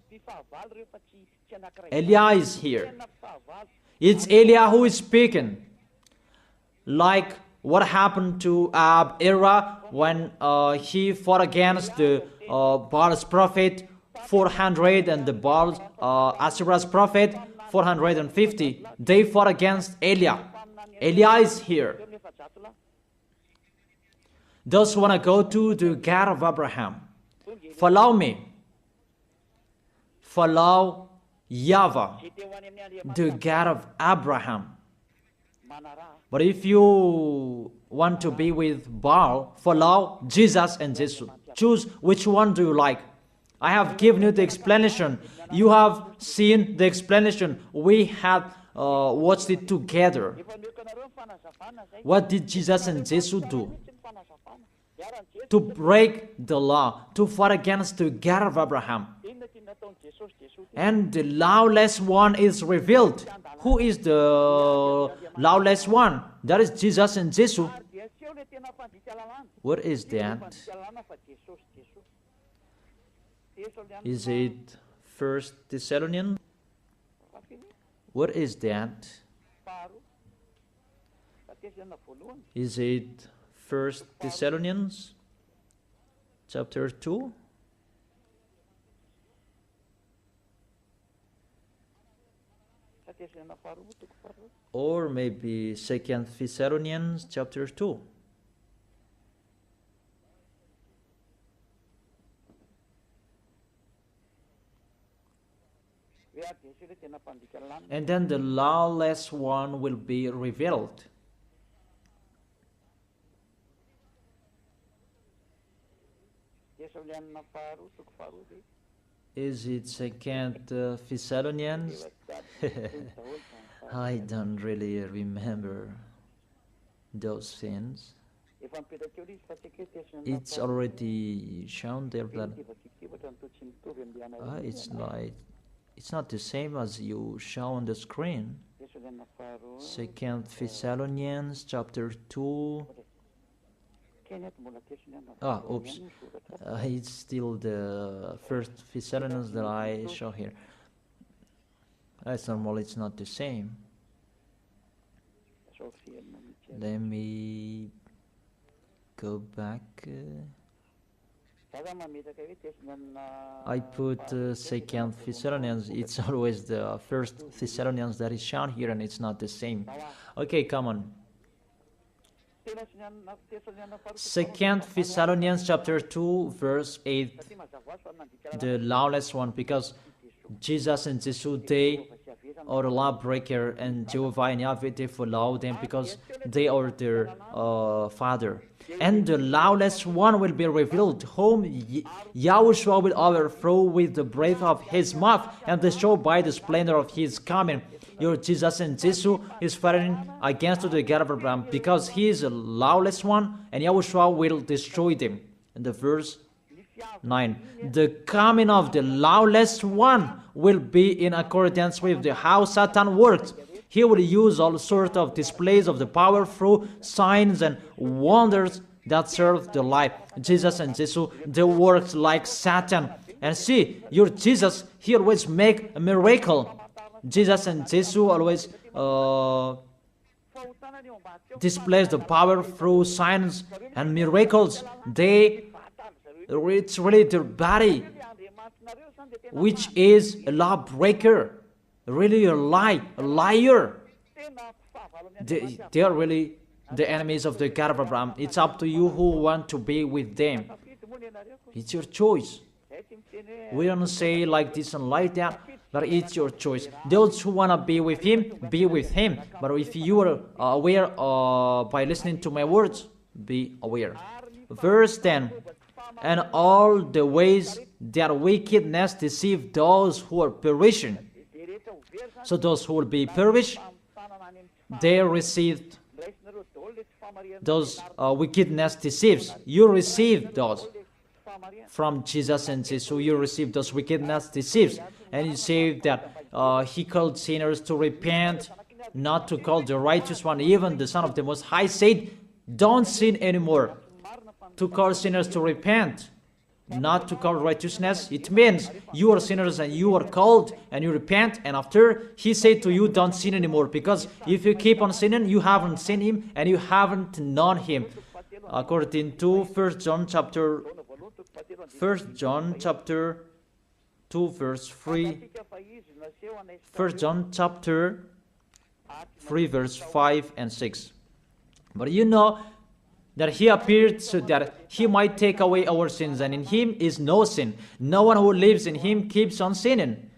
S1: Eliah is here. It's Eliah who is speaking. Like what happened to Era when he fought against the Baal's prophet 400, and the Baal, Asherah's prophet, 450. They fought against Eliah. Eliah is here. Those who want to go to the God of Abraham, follow me. Follow YAHVAH, the God of Abraham. But if you want to be with Baal, follow Jesus and Jesus. Choose which one do you like. I have given you the explanation. You have seen the explanation. We have watched it together. What did Jesus and Jesus do? To break the law, to fight against the God of Abraham. And the lawless one is revealed. Who is the lawless one? That is Jesus and Jesus. What is that? Is it 1 Thessalonians? What is that? Is it 1 Thessalonians chapter 2? Or maybe 2 Thessalonians chapter 2. And then the lawless one will be revealed. Is it 2 Thessalonians? I don't really remember those things. It's already shown there, but it's not the same as you show on the screen. 2 Thessalonians chapter 2. Oops. It's still the 1 Thessalonians that I show here. It's normal, it's not the same. Let me go back. I put 2 Thessalonians. It's always the 1 Thessalonians that is shown here, and it's not the same. Okay, come on. 2 Thessalonians chapter 2 verse 8, the lawless one, because Jesus and Jesus, they are the lawbreaker, and Jehovah and Yahweh, they follow them because they are their father. And the lawless one will be revealed, whom Yahushua will overthrow with the breath of his mouth and destroy by the splendor of his coming. Your Jesus and Jesus is fighting against the God of Abraham because he is a lawless one, and Yahushua will destroy them. And the verse 9, the coming of the lawless one will be in accordance with how Satan works. He will use all sorts of displays of the power through signs and wonders that serve the life. Jesus and Jesus, they work like Satan. And see, your Jesus, he always make a miracle. Jesus and Jesus always displays the power through signs and miracles. It's really their body, which is a lawbreaker, really a liar. They are really the enemies of the God of Abraham. It's up to you who want to be with them. It's your choice. We don't say like this and like that, but it's your choice. Those who want to be with him, be with him. But if you are aware by listening to my words, be aware. Verse 10, and all the ways that wickedness deceive those who are perishing. So those who will be perished, they received those wickedness deceives. You receive those from Jesus and Jesus. So you receive those wickedness deceives. And you say that he called sinners to repent, not to call the righteous one. Even the Son of the Most High said, don't sin anymore. To call sinners to repent, not to call righteousness. It means you are sinners and you are called and you repent, and after he said to you, don't sin anymore, because if you keep on sinning, you haven't seen him and you haven't known him. According to 1 John chapter 2 verse 3, 1 John chapter 3 verse 5 and 6. But you know that he appeared so that he might take away our sins, and in him is no sin. No one who lives in him keeps on sinning.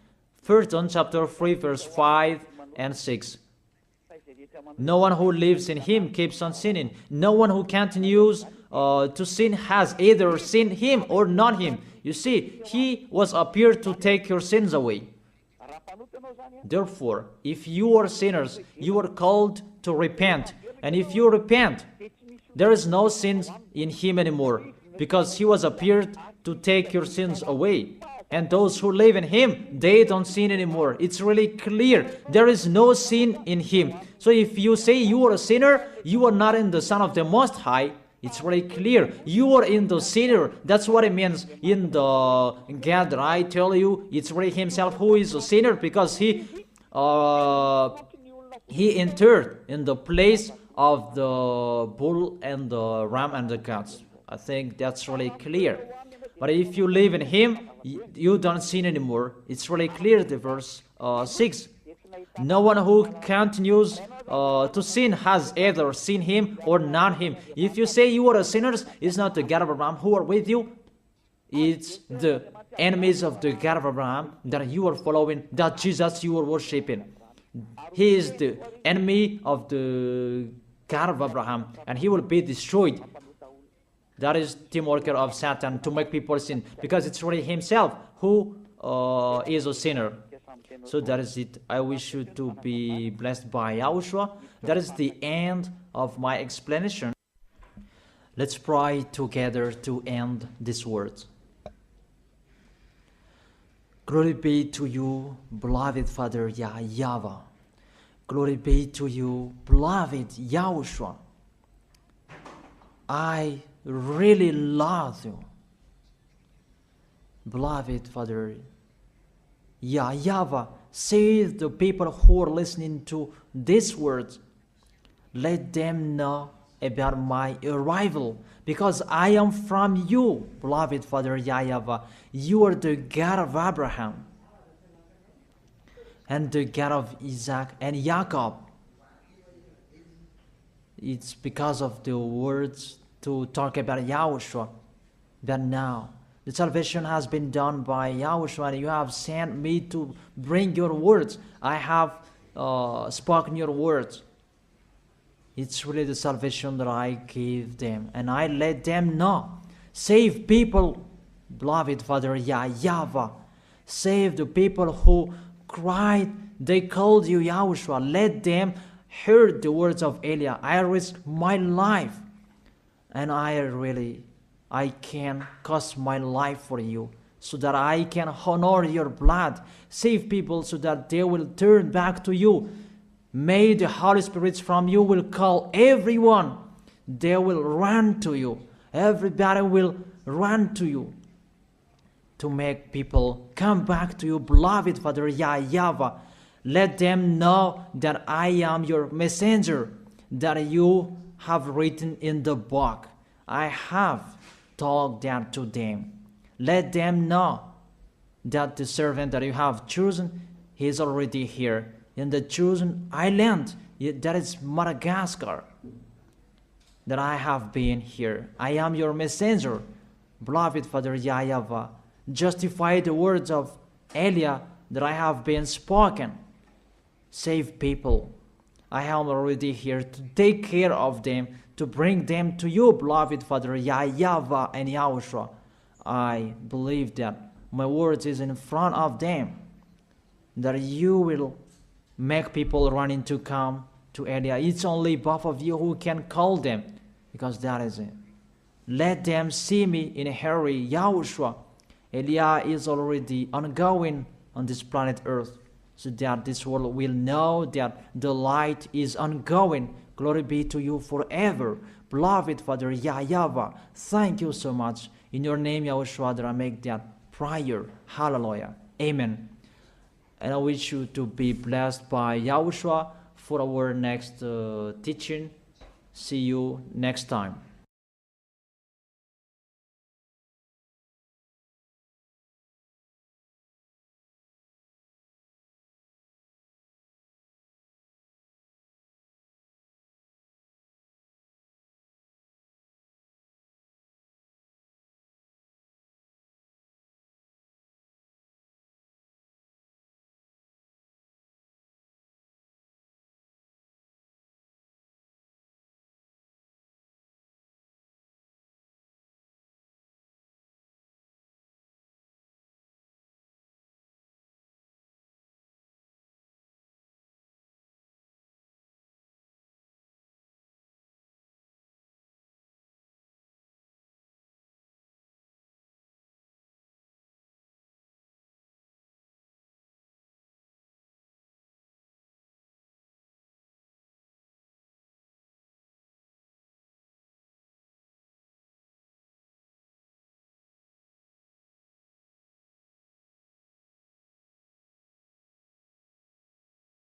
S1: 1 John chapter 3 verse 5 and 6. No one who lives in him keeps on sinning. No one who continues to sin has either seen him or not him. You see, he was appeared to take your sins away. Therefore, if you are sinners, you are called to repent. And if you repent, there is no sin in him anymore, because he was appeared to take your sins away. And those who live in him, they don't sin anymore. It's really clear. There is no sin in him. So if you say you are a sinner, you are not in the Son of the Most High. It's very clear. You are in the sinner. That's what it means in the God that I tell you. It's really himself who is a sinner, because he entered in the place of the bull and the ram and the goats. I think that's really clear. But if you live in him, you don't sin anymore. It's really clear, the verse 6. No one who continues to sin has either seen him or not him. If you say you are a sinners, it's not the God of Abraham who are with you. It's the enemies of the God of Abraham that you are following, that Jesus you are worshiping. He is the enemy of the God of Abraham, and he will be destroyed. That is team worker of Satan, to make people sin, because it's really himself who is a sinner. So that is it. I wish you to be blessed by Yahushua. That is the end of my explanation. Let's pray together to end these words. Glory be to you, beloved Father YAHVAH. Glory be to you, beloved Yahushua. I really love you, beloved Father YAHVAH. Save the people who are listening to these words. Let them know about my arrival, because I am from you, beloved Father YAHVAH. You are the God of Abraham and the God of Isaac and Jacob. It's because of the words to talk about Yahushua that now the salvation has been done by Yahushua, and you have sent me to bring your words. I have spoken your words. It's really the salvation that I gave them, and I let them know. Save people, beloved Father YAHVAH. Save the people who cried, they called you Yahushua. Let them hear the words of Eliah. I risk my life, and I can cost my life for you, so that I can honor your blood. Save people so that they will turn back to you. May the Holy Spirit from you will call everyone. They will run to you. Everybody will run to you to make people come back to you, beloved Father YAHVAH. Let them know that I am your messenger, that you have written in the book. I have told that to them. Let them know that the servant that you have chosen, he is already here in the chosen island, that is Madagascar, that I have been here. I am your messenger, beloved Father YAHVAH. Justify the words of Eliah that I have been spoken. Save people. I am already here to take care of them, to bring them to you, beloved Father YAHVAH and Yahushua. I believe that my words is in front of them, that you will make people running to come to Eliah. It's only both of you who can call them, because that is it. Let them see me in a hurry, Yahushua. Eliah is already ongoing on this planet Earth, so that this world will know that the light is ongoing. Glory be to you forever, beloved Father YAHVAH. Thank you so much. In your name, Yahushua, that I make that prayer. Hallelujah. Amen. And I wish you to be blessed by Yahushua for our next teaching. See you next time.